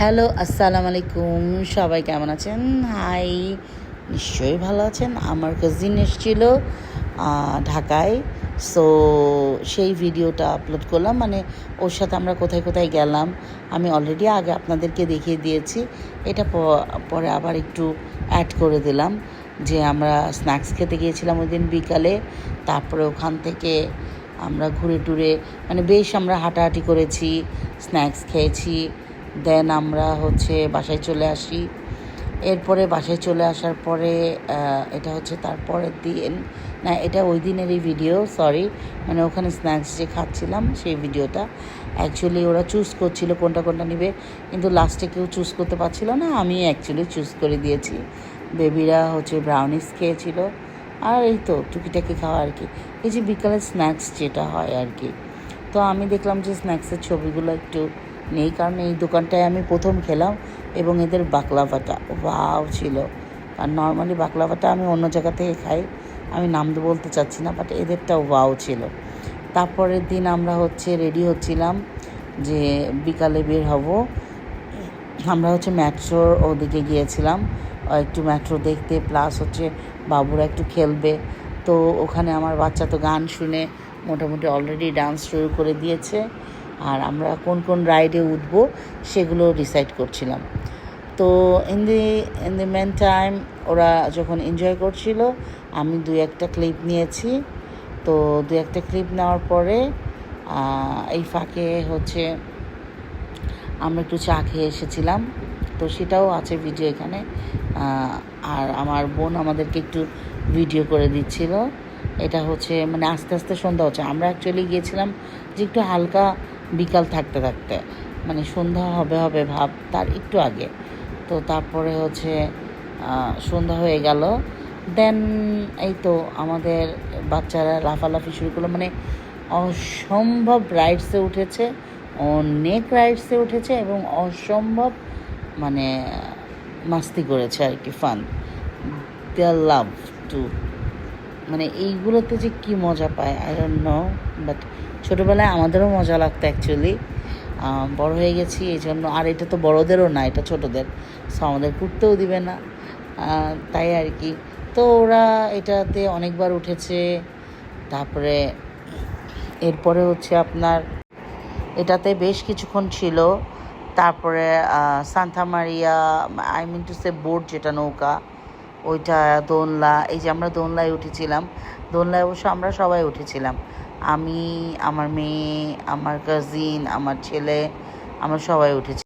Hello, আসসালামু আলাইকুম। সবাই কেমন আছেন? হাই, নিশ্চয়ই ভালো আছেন। আমার কাজিন এসেছিল ঢাকায়। সো সেই ভিডিওটা আপলোড করলাম, মানে ওর সাথে আমরা কোথায় কোথায় গেলাম আমি অলরেডি আগে আপনাদেরকে দেখিয়ে দিয়েছি। এটা পরে আবার একটু অ্যাড করে দিলাম যে আমরা স্ন্যাক্স খেতে গিয়েছিলাম ওই দিন বিকালে। তারপরে ওখান থেকে আমরা ঘুরে টুরে মানে বেশ আমরা হাঁটাহাঁটি করেছি, স্ন্যাক্স খেয়েছি। দেন আমরা বাসায় চলে আসি। এরপরে বাসায় চলে আসার পরে এটা তার পরের দিন, না এটা ওই দিনেরই ভিডিও, সরি, মানে ওখানে স্ন্যাক্স যে খাচ্ছিলাম সেই ভিডিওটা। অ্যাকচুয়ালি ওরা চুজ করছিল কোনটা কোনটা নেবে, কিন্তু লাস্টে কেউ চুজ করতে পারছিল না, আমি অ্যাকচুয়ালি চুজ করে দিয়েছি। বেবিরা ব্রাউনিস খেয়েছিল, আর এই তো টুকিটাকি খাওয়া আর কি, এই যে বিকালের স্ন্যাক্স যেটা হয় আর কি। তো আমি দেখলাম যে স্ন্যাক্সের ছবিগুলো একটু নেই, কারণ এই দোকানটায় আমি প্রথম খেলাম এবং এদের বাকলাভাটা ওয়াও ছিল। আর নর্মালি বাকলাভাটা আমি অন্য জায়গা থেকে খাই, আমি নাম বলতে চাচ্ছি না, বাট এদেরটা ওয়াও ছিল। তারপরের দিন আমরা রেডি হচ্ছিলাম যে বিকালে বের হব। আমরা মেট্রোর ওদিকে গিয়েছিলাম একটু মেট্রো দেখতে, প্লাস বাবুরা একটু খেলবে। তো ওখানে আমার বাচ্চা তো গান শুনে মোটামুটি অলরেডি ডান্স শুরু করে দিয়েছে, আর আমরা কোন কোন রাইডে উঠবো সেগুলো ডিসাইড করছিলাম। তো ইন দি মেন টাইম ওরা যখন এনজয় করছিল আমি দুই একটা ক্লিপ নিয়েছি। তো দুই একটা ক্লিপ নেওয়ার পরে এই ফাঁকে আমরা একটু চা খেয়ে এসেছিলাম, তো সেটাও আছে ভিডিও এখানে। আর আমার বোন আমাদেরকে একটু ভিডিও করে দিচ্ছিল। এটা মানে আস্তে আস্তে সন্ধ্যা হচ্ছে। আমরা অ্যাকচুয়ালি গিয়েছিলাম যে একটু হালকা বিকাল থাকতে থাকতে, মানে সন্ধ্যা হবে হবে ভাব তার একটু আগে। তো তারপরে সন্ধ্যা হয়ে গেল। দেন এই তো আমাদের বাচ্চারা লাফালাফি শুরু করলো, মানে অসম্ভব রাইডসে উঠেছে, অনেক রাইডসে উঠেছে এবং অসম্ভব মানে মাস্তি করেছে আর কি, ফান। দে লাভ টু, মানে এইগুলোতে যে কী মজা পায় আই ডোন্ট নো, বাট ছোটোবেলায় আমাদেরও মজা লাগতো অ্যাকচুয়ালি। বড় হয়ে গেছি এই জন্য, আর এটা তো বড়োদেরও না, এটা ছোটোদের, সো আমাদের করতেও দিবে না, তাই আর কি। তো ওরা এটাতে অনেকবার উঠেছে। তারপরে এরপরে আপনার এটাতে বেশ কিছুক্ষণ ছিল। তারপরে Santa Maria, I mean to say boat, যেটা নৌকা, ওইটা, দোলনা, এই যে আমরা দোলনায় উঠেছিলাম। দোলনায় অবশ্য আমরা সবাই উঠেছিলাম, আমি, আমার মেয়ে, আমার কাজিন, আমার ছেলে, আমরা সবাই উঠেছি।